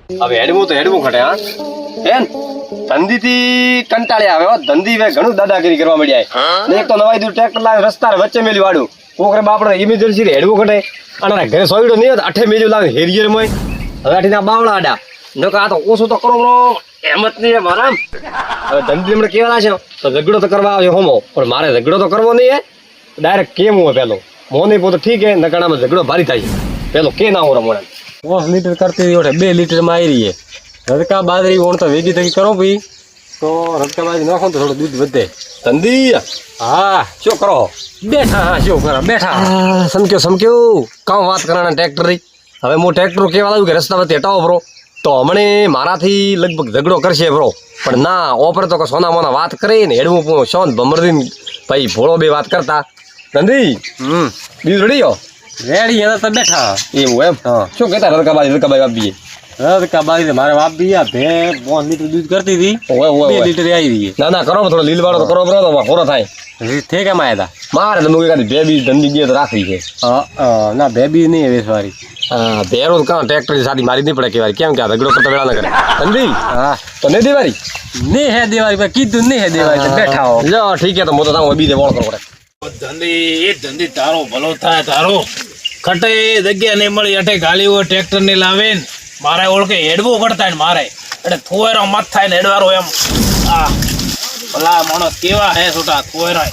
હવે હેડવું તો હેડવું ખટે હા એન ધંધીથી કંટાળી આવે ધંધી વે ઘણું દાદાગીરી કરવા મળ્યા ને એક તો નવાઈ દૂર ટ્રેક્ટર લાવે રસ્તા વચ્ચે મેલી વાડું કોકરે બાપડે ઇમરજન્સી હેડવું ખટે અને ઘરે સોયડો નહીં હોત અઠે મેજુ લાવે હેરિયર મોય હવે આઠીના બાવળા આડા નકો આ તો ઓછું તો કરો બ્રો હેમત નહીં મારા હવે ધંધી હમણાં કેવા છે તો ઝઘડો તો કરવા આવ્યો હોમો પણ મારે ઝઘડો તો કરવો નહીં હે ડાયરેક્ટ કેમ હોય પેલો મોને પોતે ઠીક હે નકાણામાં ઝઘડો ભારી થાય પેલો કે ના હું રમણ 5 લીટર કરતી ઓઠે 2 લીટર માં આવી રહી રડકા બાદરી ઓણ તો વેગી તકી કરો ભાઈ તો રડકા બાદરી નાખો તો થોડું દૂધ વધે ધંધી હા શું કરો બેઠા હા શું કરો બેઠા સમક્યો કામ વાત કરાના ટ્રેક્ટર રી હવે હું ટ્રેક્ટર કેવા લાવ્યું કે રસ્તા વચ્ચે હટાવો બ્રો તો હમણે મારાથી લગભગ ઝઘડો કરશે બ્રો પણ ના ઓપરે તો સોના મોના વાત કરે ને હેડવું શોન ભમરદી ભાઈ ભોળો બે વાત કરતા ધંધી બીજું રેડી રેડી હતા તો બેઠા એવું એમ શું કહેતા રડકાબાઈ આપીએ રડકા બાદરી મારે વાપ બી ભે 5 લીટર દૂધ કરતી હતી 2 લીટર આવી રહી ના ના કરો થોડો લીલ વાળો તો કરો બ્રો તો ખોરો થાય થે કેમ આવ્યા હતા મારે તો એકાદી બે બી ધંધી બે તો રાખવી છે ના બેબી નહીં વેસવારી હા ભેરો કાં ટ્રેક્ટર સાથે મારી નહીં પડે કેવાય કેમ કે ઝઘડો કરતા વેળા ન કરે ધંધી હા તો નહીં દેવારી નહીં હે દેવારી ભાઈ કીધું નહીં હે દેવારી તો બેઠા હો લો ઠીક છે તો હું તો તાવ બીજે વોળ કરો પડે ધંધી તારો ભલો થાય તારો ખટે જગ્યા નહીં મળી અઠે ગાલી હોય ટ્રેક્ટર ને લાવે ને મારે ઓળખે હેડવું પડતા ને મારે એટલે થુવેરો મત થાય ને હેડવારો એમ આ ભલા માણસ કેવા હે છોટા થુવેરા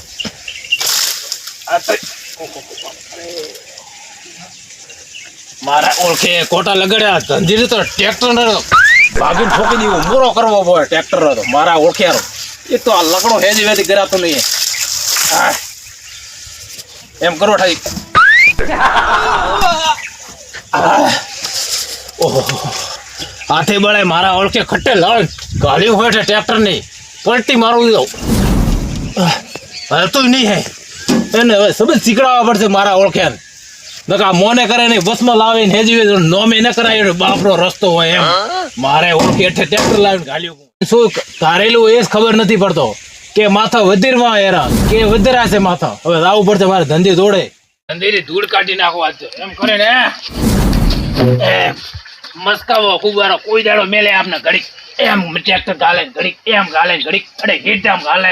મારા ઓળખે કોટા લગાડ્યા ધંધી તો ટ્રેક્ટર ને ભાગીને ઠોકી દેવું મૂરો કરવો પડે ટ્રેક્ટર તો મારા ઓળખ્યારો એ તો આ લકડો હેજી વેજી કરાતો નહીં એમ કરો ઠાઈ ઓહો હાથે બળે મારા ઓળખે ખટ્ટે લડ ગાળ્યું હોય છે ટ્રેક્ટર ની પલટી મારું દઉં હલતું નહીં હે એને હવે સબજ શીખડાવવા પડશે મારા ઓળખ્યા નકા મોને કરે નહીં બસમાં લાવીને હેજી નોમે ન કરાય બાપરો રસ્તો હોય એમ મારે ઓળખી એટલે ટ્રેક્ટર લાવીને ગાળ્યું શું કારેલું એ જ ખબર નથી પડતો કે માથા વધીરમાં હેરા કે વધેરા છે માથા હવે લાવવું પડશે મારે ધંધી દોડે ધંધીની ધૂળ કાઢી નાખો આજ એમ કરે ને મસ્કાવો કુબારો કોઈ દાડો મેલે આપને ઘડીક એમ ટ્રેક્ટર ગાલે ઘડીક એમ ગાલે ઘડીક અડે ગીટામ ગાલે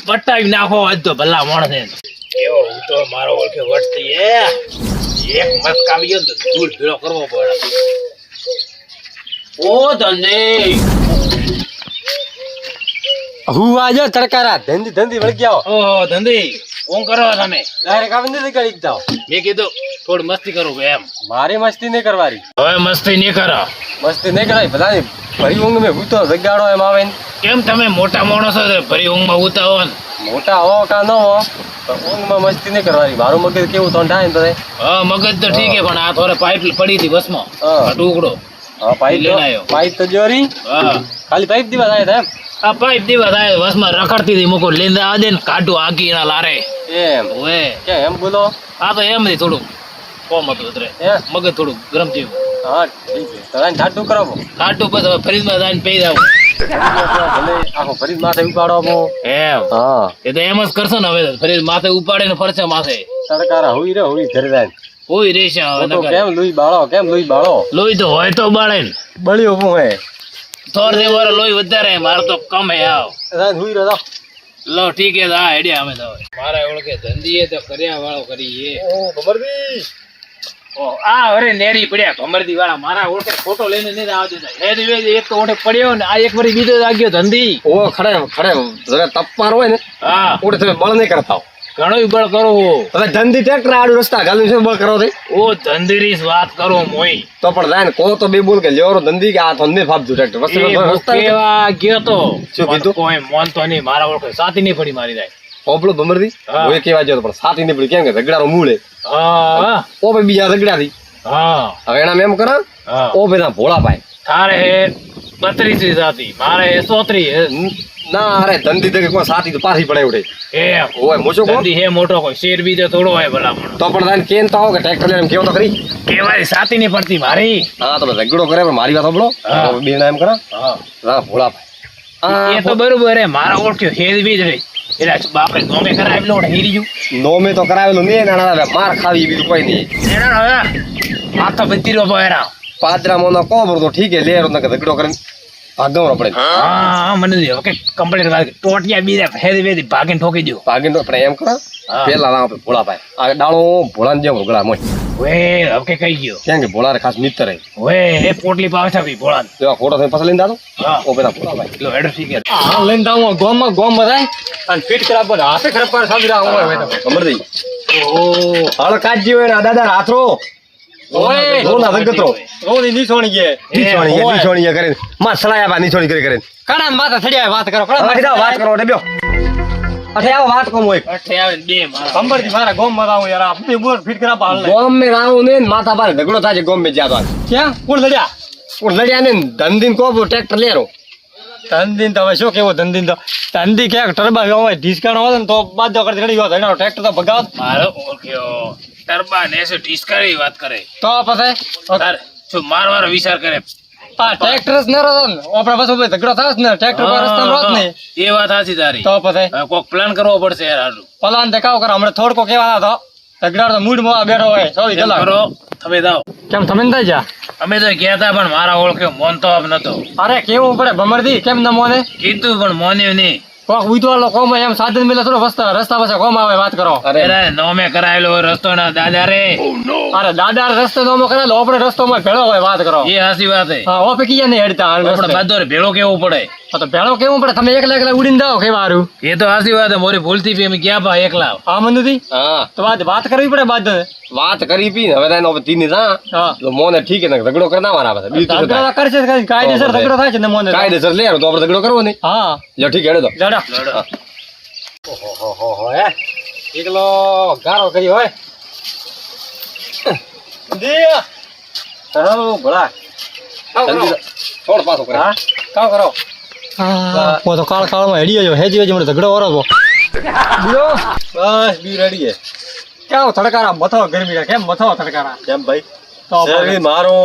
બટાવી નાખો આજ તો ભલા માણસ એવો હું તો મારો ઓળખે વટતી એક મસ્કાવી ગયો તો ધૂળ ભેળો કરવો પડે ઓ ધંધી હું આજો તડકારા ધંધી વળગ્યા ઓહો ધંધી કોણ કરો તમે ડાયરેક્ટ આવીને નથી કરી જાવ મેં કીધું થોડી મસ્તી કરું એમ મારી મસ્તી નહીં કરવાની હવે મસ્તી નહીં કરો મસ્તી નહીં કરાય બધા ભરી ઊંઘ મેં ભૂતો જગાડો એમ આવે ને કેમ તમે મોટા માણસો છો ભરી ઊંઘમાં ઉતાવો ને મોટા હો કા ન હો તો ઊંઘમાં મસ્તી નહીં કરવાની મારું મગજ કેવું તો થાય ને બધે હા મગજ તો ઠીક છે પણ આ થોડે પાઇપ પડી હતી બસમાં આ ટુકડો હા પાઇપ તો જોરી હા ખાલી પાઇપ દીવા થાય એમ આ પાઇપ દીવા થાય બસમાં રખડતી હતી મૂકો લેંદે આ દે ને કાઢું આગી એના લારે એમ ઓએ કે એમ બોલો આ તો એમ હતી થોડું કોમ હતું ઉતરે મગજ થોડું ગરમ થયું હા ઠીક છે તને ઠાટું કરાવો કાઢું બસ હવે ફ્રીજમાં જઈને પી જાવ ભલે આખો ફરીદ માથે ઉપાડો એમ હા એ તો એમ જ કરશો ને હવે ફ્રીજ માથે ઉપાડે ને ફરશે માથે તડકારા હુઈ રે હુઈ ધરી જાય કોઈ રહેશે કેમ લોહી બાળો લોહી તો હોય તો બાળે ને બળ્યો હું હે થોર દે વાળો લોહી વધારે મારે તો કમ હે આવ હુઈ રહ્યો લો ઠીક હે આ હેડ્યા અમે તો મારા ઓળખે ધંધીએ તો કર્યા વાળો કરીએ ઓ ખબરદી ઓ આ અરે નેરી પડ્યા કમરદી વાળા મારા ઓળખે ફોટો લઈને નહીં આવજો હેડી વેડી એક તો ઓઠે પડ્યો ને આ એક વરી બીજો લાગ્યો ધંધી ઓ ખડે જરા તપમાર હોય ને હા ઓડે તમે બળ નહીં કરતા ઘણો બળ કરો હવે ધંધી ટ્રેક્ટર આડું રસ્તા ગાલું છે બળ કરો ઓ ધંધીરી વાત કરો મોઈ તો પણ જાય ને કો તો બે બોલ કે લેવરો ધંધી કે આ તો નહીં ફાપતું ટ્રેક્ટર રસ્તા કેવા ગયો તો શું કીધું કોઈ મોનતો નહીં મારા ઓળખે સાથી નહીં પડી મારી જાય ઓપલો ભમરદી ઓય કેવા જો પણ સાથી નહીં પડી કેમ કે ઝઘડાનો મૂળે હા ઓ ભાઈ બીજા ઝઘડાથી હા હવે એના એમ કરા ઓ ભાઈ ના ભોળા ભાઈ તારે હે 32 જાતિ મારે હે 34 ના અરે ધંધી દે કોઈ સાથી તો પાછી પડે ઉડે એમ ઓય મોચો કો ધંધી હે મોટો કોઈ શેર બીજો થોડો હોય ભલામણ તો પણ તાને કેમ તો આવો કે ટ્રેક્ટર લઈને કેવો તો ખરી કેવાય સાથી નહીં પડતી મારી હા તો ઝઘડો કરે પણ મારી વાત સાંભળો બેના એમ કરા હા ભોળા ભાઈ એ તો બરોબર હે મારા ઓળખ્યો હેદ બીજ રે એટલે બાપરે નોમે કરાવેલો હેરી ગયું નોમે તો કરાવેલું નહીં નાના માર ખાવી બીજું કોઈ નહીં એના હવે માથા બધી રો ભેરા પાદરામાં નો કોબરો તો ઠીક હે લેરો નકર ઝઘડો કરીને ભાગવાનો પડે હા મને ઓકે કમ્પ્લીટ વાત ટોટિયા બીજા ફેરી વેરી ભાગીને ઠોકી દો ભાગીને તો આપણે એમ કરો હા. પેલા ના આપણે ભોળાભાઈ આ ડાળો ભોળાને જેમ રૂગડા મોય વે ઓકે કઈ ગયો કેમ કે ભોળારે ખાસ મિત્ર હે વે એ પોટલી પાવે છે ભઈ ભોળા એવા ફોટો થઈને પછી લઈને દાદો હા ઓ પેલા ભોળાભાઈ લો એડ્રેસ શીખે આ લઈને જાઉં ગોમમાં ગોમ બધાય અને ફિટ કરા પર હાથે ખરાબ પર સાબરા હોય હવે તો ખબર દઈ હળ કાઢજી હોય ને આ દાદા રાથરો ઓય રોના જગતરો રોની નીસોણી ગયા નીછોણી કરીને માં સલાયા બા નીછોણી કરી કણા માથા થડિયા વાત કરો હવે વાત કરો એટલે બ્યો અઠે આવો વાત કોમ હોય અઠે આવે બે મારા ખંભરથી મારા ગોમમાં જાઉં યાર આપણે બોર ફિટ કરા પાલ લે ગોમ મે રાવું ને માથા પર ઝઘડો થાય છે ગોમ મે જ્યાં તો ક્યાં કોણ લડ્યા પણ લડ્યા ને ધંધીન કો ટ્રેક્ટર લેરો ધંધીન તો હવે શું કેવો ધંધીન તો ધંધી ક્યાંક ટરબા હોય ઢીસકાણો હોય ને તો બાદ કરી ઘડી ગયો એનો ટ્રેક્ટર તો ભગાવત મારો ઓળખ્યો ટરબા ને એસે ડિસ્કરી વાત કરે તો પછી તાર શું મારવાનો વિચાર કરે આ ટ્રેક્ટર જ ન રહો ને આપણે બસ ઉપર ઝઘડો થાય ને ટ્રેક્ટર પર રસ્તા રોત ને એ વાત સાચી તારી તો પછી હવે કોક પ્લાન કરવો પડશે યાર હારું પલાન તે કાવ કરો હમણાં થોડકો કેવાના તો ઝઘડાડો તો મૂડમાં બેઠો હોય સોરી એમ કલાક કરો તમે જાઓ કેમ તમે થાય જા અમે તો ગયા હતા પણ મારા ઓળખ્યો મોન તો આપ નતો અરે કેવું પડે ભમરદી કેમ ન મોને કીધું પણ મોન્યું નહીં કોક ઉતવાળો કોમ હોય એમ સાધન મિલે થોડો રસ્તા પાસે કોમ આવે વાત કરો અરે નોમે કરાયેલો રસ્તો ના દાદા રે અરે દાદા રસ્તો નોમો કરેલો આપણે રસ્તોમાં ભેળો હોય વાત કરો એ હાસી વાત હે હા ઓપે કીયા નહીં હેડતા આપણે બાદોર ભેળો કેવું પડે તો ભેળો કેવું પડે તમે એકલા એકલા ઉડીને જાઓ કેવા હારું એ તો હાસી વાત હે મોરી ભૂલથી બી અમે ગયા પા એકલા હા મનુજી હા તો વાત કરવી પડે બાદ વાત કરી પી ને હવે તાનો તીની જા હા તો મોને ઠીક હે ને ઝઘડો કરી નાવાના આપણે બીજું શું થાય? ઝઘડો કરશે જ કઈ કાયદેસર ઝઘડો થાય છે ને મોને કાયદેસર લેરો તો આપણે ઝઘડો કરવો નહીં હા લ્યો ઠીક હેડો તો જડા લડો. ઓહો હે એકલો ગારો કર્યો હોય દે હાલો ભલા છોડ પાછો કરે હા કાવ કરો ઓ તો કાળ કાળમાં હેડી જો હેજી હેજી મને ઝઘડો વરો તો બીઓ બસ બી રેડી છે કેવો થડકારા મથો ગરમી રે કેમ મથો થડકારા કેમ ભાઈ તો શરીર મારો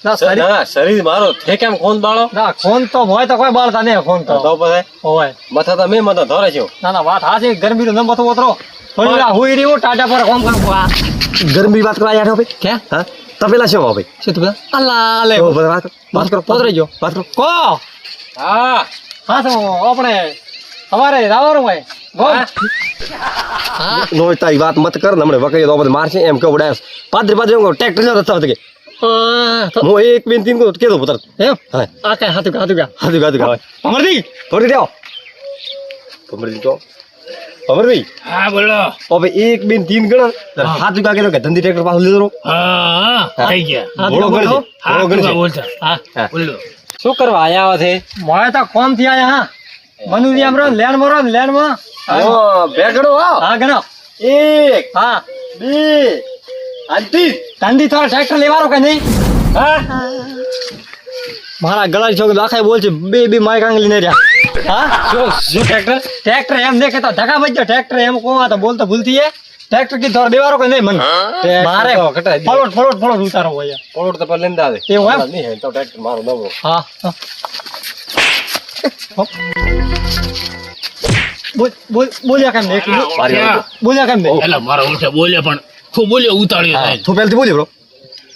ના શરીર ના શરીર મારો થે કેમ કોણ બાળો ના ફોન તો હોય તો કોઈ બાળતા નહીં ફોન તો તો પછી હોય મથા તો મેં મથા ધોરે છો ના ના વાત હાચી ગરમી નો મથો ઉતરો થોડી વાર હુઈ રહ્યો ટાટા પર કોમ કામ ગરમી વાત કરવા યાર ભાઈ કે હા તો પેલા શું ભાઈ શું તું અલ્લા લે વાત કરો પોતરી ગયો વાત કરો કો હા હા તો આપણે સવારે જવાનું હોય ગોમ નો તારી વાત મત કર ને હમણે વકઈ તો બધે મારશે એમ કહું ડાયસ પાદરી પાદરી એમ કહું ટ્રેક્ટર નો રસ્તા કે હું એક બેન તીન કો કેતો પુત્ર એમ હા આ કઈ હાથું હાથું ગાતું ગાવ અમરદી થોડી દેવો ખબર તો ખબર ભાઈ હા બોલો હવે એક બેન તીન ગણ હાથું ગા કે ધંધી ટ્રેક્ટર પાછું લીધો હા થઈ ગયા ભોળો ગણ છે હા ભોળો ગણ છે બોલતા હા હા. બોલો શું કરવા આયા છે મોય તો કોમ થી આયા હા મનુજી આમ લેન્ડ મારો ને લેન્ડ માં ઓ બેગડો હા હા ગણો એક હા બે આંટી ધંધી થોડા ટ્રેક્ટર લેવાનો કે નહીં હા મારા ગળા છોકરી લાખાય બોલ છે બે માઇક આંગલી ને રહ્યા હા શું ટ્રેક્ટર એમ દેખે તો ધક્કા બજ્જો ટ્રેક્ટર એમ કોવા તો બોલતો ભૂલતી હે ટ્રેક્ટર કી થોડા દેવારો કે નહીં મને મારે ફળોટ ઉતારો હોય પોળોડ તો પર લેંદા આવે એવું એમ? નહીં હે તો ટ્રેક્ટર મારો નવો હા બોલ્યા કેમ નહીં બોલ્યા કેમ નહીં એટલે મારા ઓળખ્યા બોલ્યા પણ ખૂબ બોલ્યો ઉતાળ્યો થાય તું પહેલથી બોલી બ્રો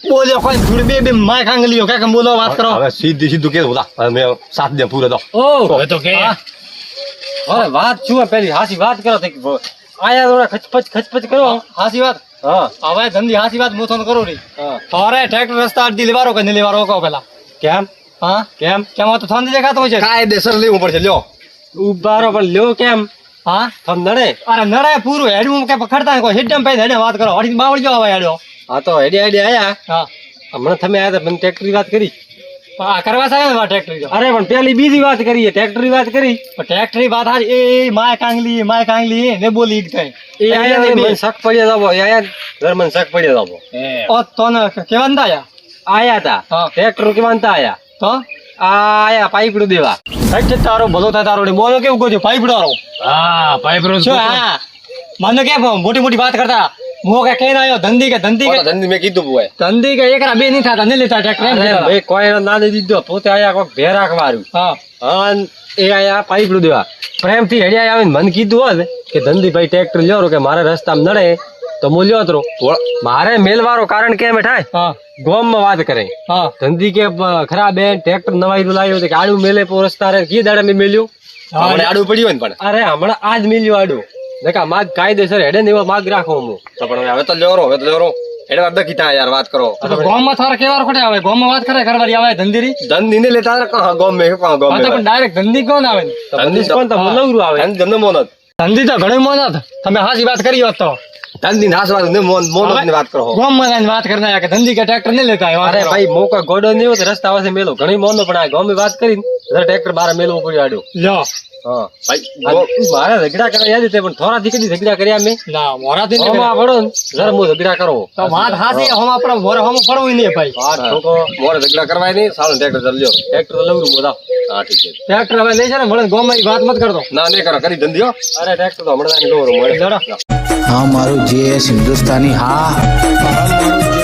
બોલ્યો કોઈ થોડી બે માઇક આંગલીઓ કાંઈ બોલો વાત કરો હવે સીધું કે બોલા મેં સાત દે પૂરો દો ઓ હવે તો કે અરે વાત શું હે પેલી હાસી વાત કરો તે આયા થોડા ખચપચ કરો હાસી વાત હા હવે ધંધી હાસી વાત મોથો કરો રી અરે ટ્રેક્ટર રસ્તા અડધી લેવારો કે નહીં લેવારો કહો પેલા કેમ હા કેમ કેમ આ તો થંડી દેખાતો હોય છે કાયદેસર લેવું પડશે લ્યો ઉભારો પણ લ્યો કેમ હા થમ નડે અરે નડે પૂરું હેડવું કે ખડતા કોઈ હેડમ પે હેડે વાત કરો હડી બાવળ જો હવે હેડો હા તો હેડી આયા હા હમણાં તમે આયા હતા મને ટ્રેક્ટરની વાત કરી આ કરવા સાહેબ ને ટ્રેક્ટર અરે પણ પેલી બીજી વાત કરીએ ટ્રેક્ટરની વાત કરી ટ્રેક્ટરી વાત હારી એ માય કાંગલી ને બોલી ઈડ કઈ એ આયા ને મને શક પડ્યા જાબો એ આયા ઘર મને શક પડ્યા જાબો ઓ તો ને કેવા નતા આયા તા હા. ટ્રેક્ટર કેવાંતા આયા તો આયા પાઇપડું દેવા સાઈડ તારો ભલો થાય તારો બોલો કેવું કહો છો પાઇપ ડારો હા પાઇપ રોજ શું હા મને કે મોટી મોટી વાત કરતા હું કે કઈ આવ્યો ધંધી કે ધંધી મેં કીધું બોય ધંધી કે એકરા બે નહીં થતા નહીં લેતા ટ્રેક્ટર એમ કહેતા. ભાઈ કોઈ ના દે દીધો પોતે આયા કોક ભેરાક વાર્યું હા અન એ આયા પાઇપડું દેવા પ્રેમથી હેડિયા આવીને મને કીધું હોત કે ધંધી ભાઈ ટ્રેક્ટર લ્યો કે મારે રસ્તામાં નડે તો હું લ્યો તરો મારે મેલવારો કારણ કેમ થાય હા ગોમમાં વાત કરે હા ધંધી કે ખરાબ હે ટ્રેક્ટર નવાઈ લાવ્યો કે આડું મેલે પોરસ્તા રે કી દાડે મેં મેલ્યું આપણે આડું પડ્યું હોય ને પણ અરે હમણાં આજ મેલ્યું આડું દેખા માગ કાયદેસર હેડે ને એવો માગ રાખો હું તો પણ હવે તો લેવરો એડવા દખી થાય યાર વાત કરો ગામમાં થારા કેવા ખોટે આવે ગામમાં વાત કરે કરવાની આવે ધંધીરી ધંધી ને લેતા કહા ગોમ મે કહા ગોમ આ તો પણ ડાયરેક્ટ ધંધી કોણ આવે ને? ધંધી કોણ તો લવરું આવે ધંધો મોનત ધંધી તો ઘણી મોનત તમે હાજી વાત કરી હોત તો ધંધી નાસ વાત ને મોનત ની વાત કરો ગામમાં જઈને વાત કરી નાખ્યા કે ધંધી કે ટ્રેક્ટર નહીં લેતા આવ્યા. અરે ભાઈ મોકા ગોડો નહીં હોય તો રસ્તા પાસે મેલો ઘણી મોનો પણ આ ગોમે વાત કરી ટ્રેક્ટર બાર મેલવું પડ્યું આડું લ્યો હા ભાઈ મારે ઝઘડા કરવા યાદ છે પણ થોડા દીકરી ઝઘડા કર્યા મેં ના મોરાથી નહીં હોમાં પડો ને જરા હું ઝઘડા કરો તો વાત હાજી હોમ આપણે મોરે હોમ પડવું નહીં ભાઈ વાત ઠોકો મોરે ઝઘડા કરવાય નહીં સારું ટ્રેક્ટર ચાલ્યો ટ્રેક્ટર તો લવરું મોદા હા ઠીક છે ટ્રેક્ટર હવે લઈ છે ને મળે ગામમાં વાત મત કરતો ના નહીં કરો કરી ધંધીઓ અરે ટ્રેક્ટર તો હમણાં લવરું મળે જડો हाँ मारू जेएस हिंदुस्तानी हाँ